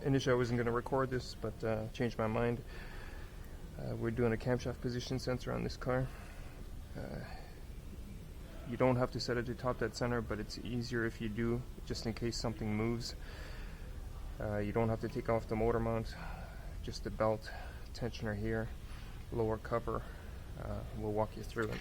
Initially I wasn't going to record this, but changed my mind. We're doing a camshaft position sensor on this car. You don't have to set it to top dead center, but it's easier if you do, just in case something moves. You don't have to take off the motor mount, just the belt tensioner here, lower cover. We'll walk you through it.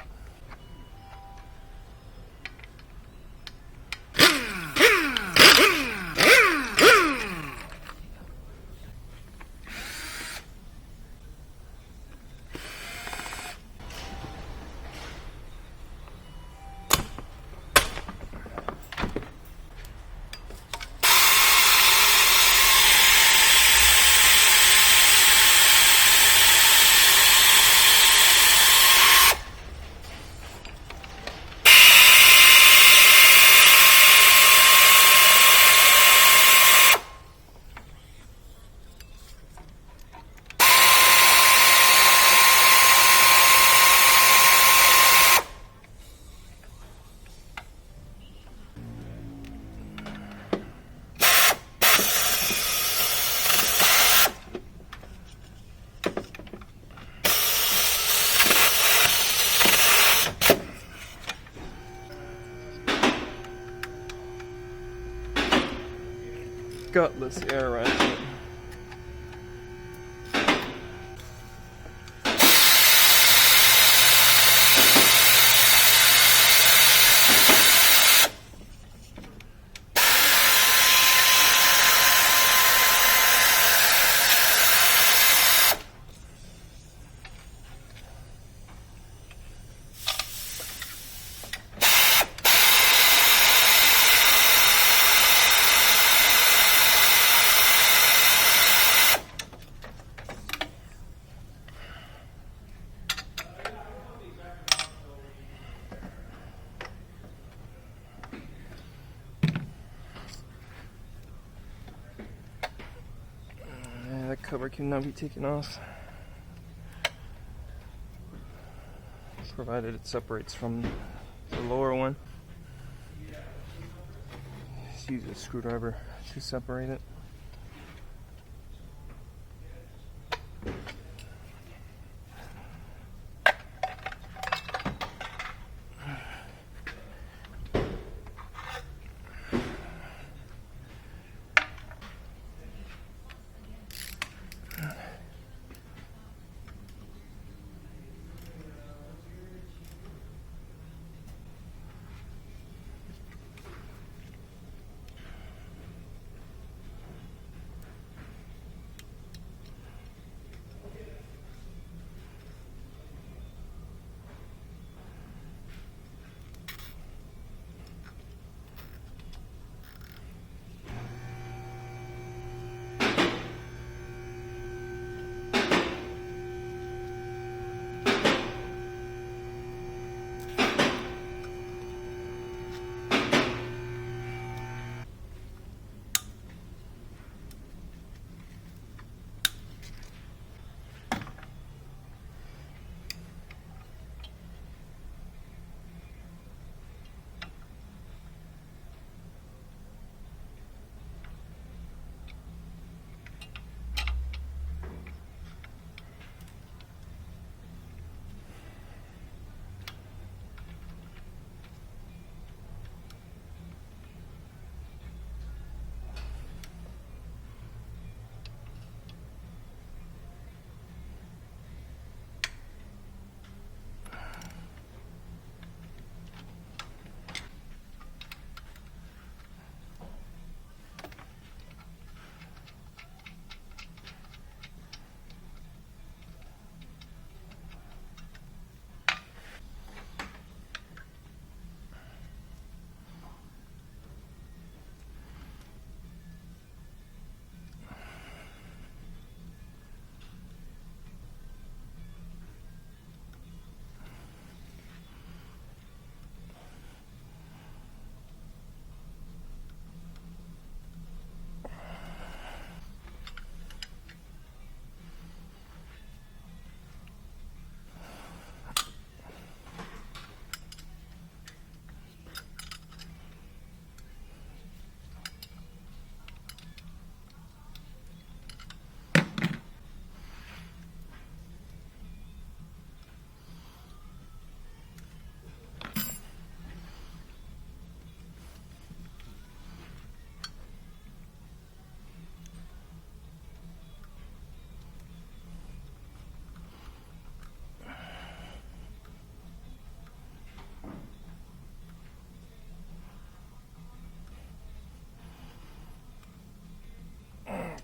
Gutless air ratchet. That cover cannot be taken off, provided it separates from the lower one. Just use a screwdriver to separate it.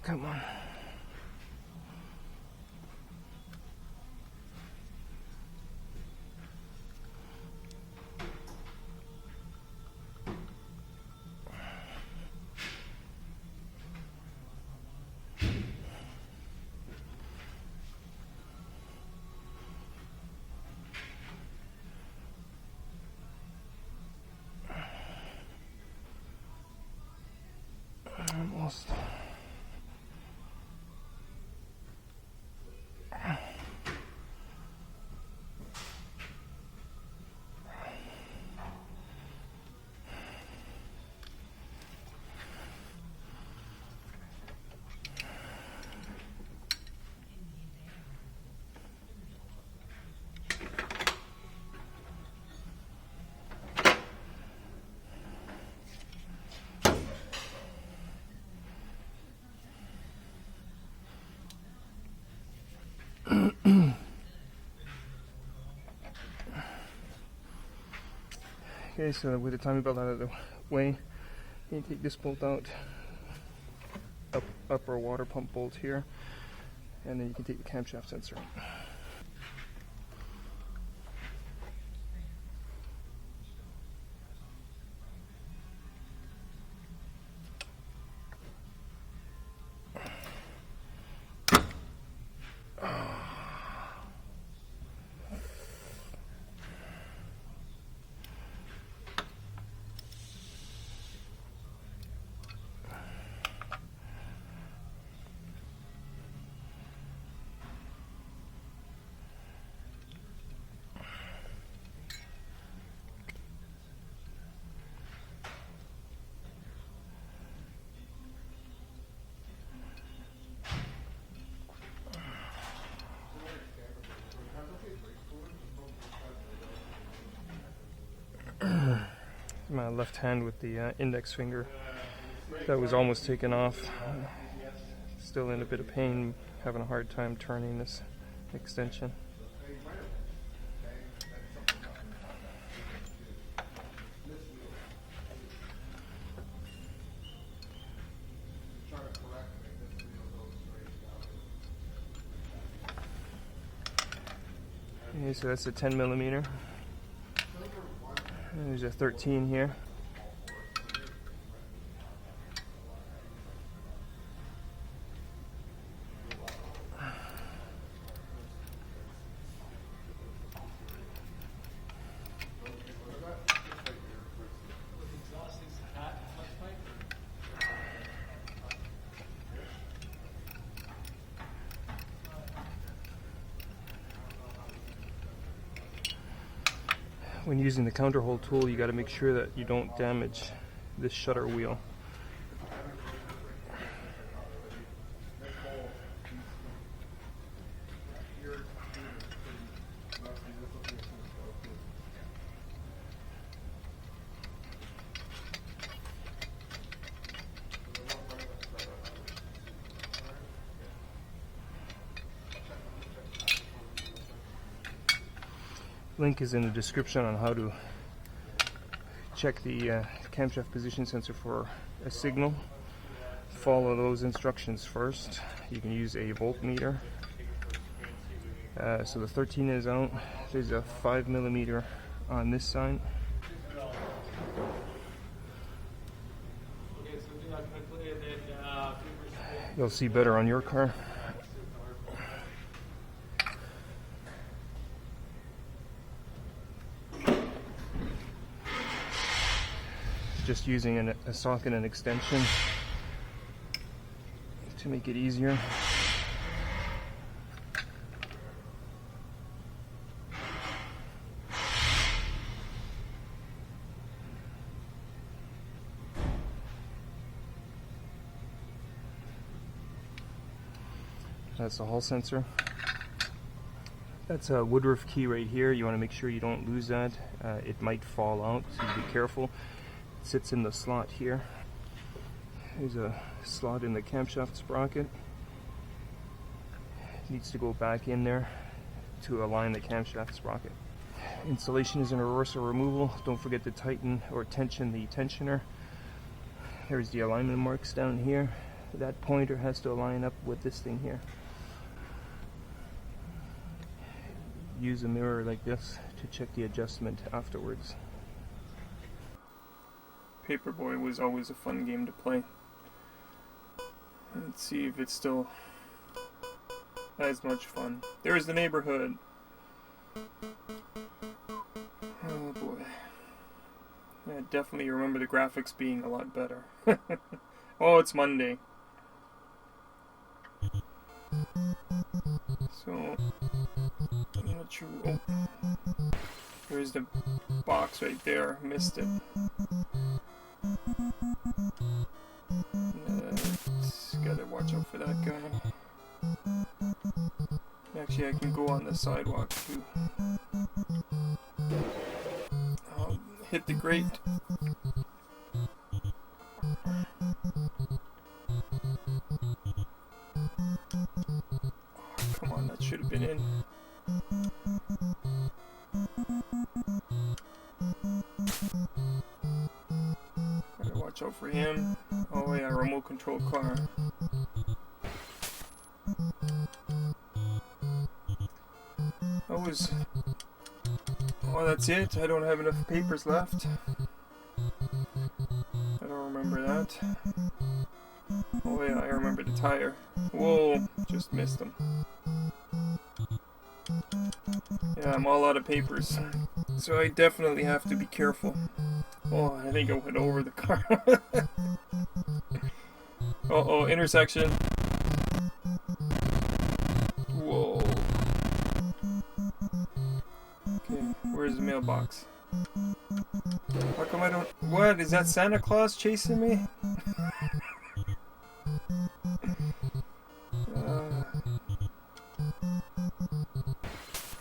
Come on. Almost. Okay, so with the timing belt out of the way, you take this bolt out, upper water pump bolt here, and then you can take the camshaft sensor out. My left hand with the index finger that was almost taken off. Still in a bit of pain, having a hard time turning this extension. Okay, so that's a 10 millimeter. There's a 13 here. When using the counterhole tool, you got to make sure that you don't damage this shutter wheel. Link is in the description on how to check the camshaft position sensor for a signal. Follow those instructions first. You can use a voltmeter. So the 13 is out. There's a 5 millimeter on this side. You'll see better on your car. Just using a socket and extension to make it easier. That's the hall sensor. That's a Woodruff key right here. You want to make sure you don't lose that. It might fall out, so be careful. It sits in the slot here. There's a slot in the camshaft sprocket. It needs to go back in there to align the camshaft sprocket. Installation is in reverse or removal. Don't forget to tighten or tension the tensioner. There's the alignment marks down here. that pointer has to line up with this thing here. Use a mirror like this to check the adjustment afterwards. Paperboy was always a fun game to play. Let's see if it's still as much fun. There's the neighborhood. Oh boy. I definitely remember the graphics being a lot better. Oh, it's Monday. So, I'm not sure. Oh, there's the box right there. Missed it. Gotta watch out for that guy. Actually, I can go on the sidewalk too. I'll hit the grate. Come on, that should have been in. Gotta watch out for him. Oh yeah, remote control car. Oh, that's it? I don't have enough papers left. I don't remember that. Oh yeah, I remember the tire. Whoa, just missed him. Yeah, I'm all out of papers. So I definitely have to be careful. Oh, I think I went over the car. Uh-oh, intersection. Whoa. Okay, where's the mailbox? How come I don't... What? Is that Santa Claus chasing me?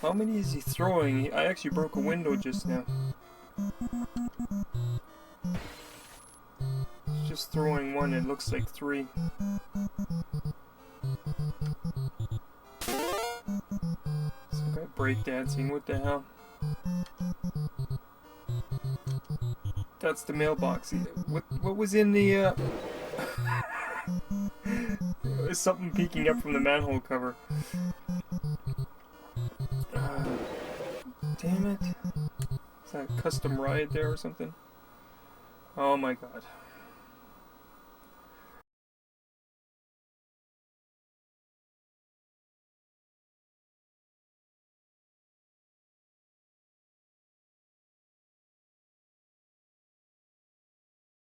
How many is he throwing? I actually broke a window just now. Just throwing one, it looks like 3. Some guy breakdancing, what the hell? That's the mailbox. What was in the There's something peeking up from the manhole cover. Damn it. Is that a custom ride there or something? Oh my god.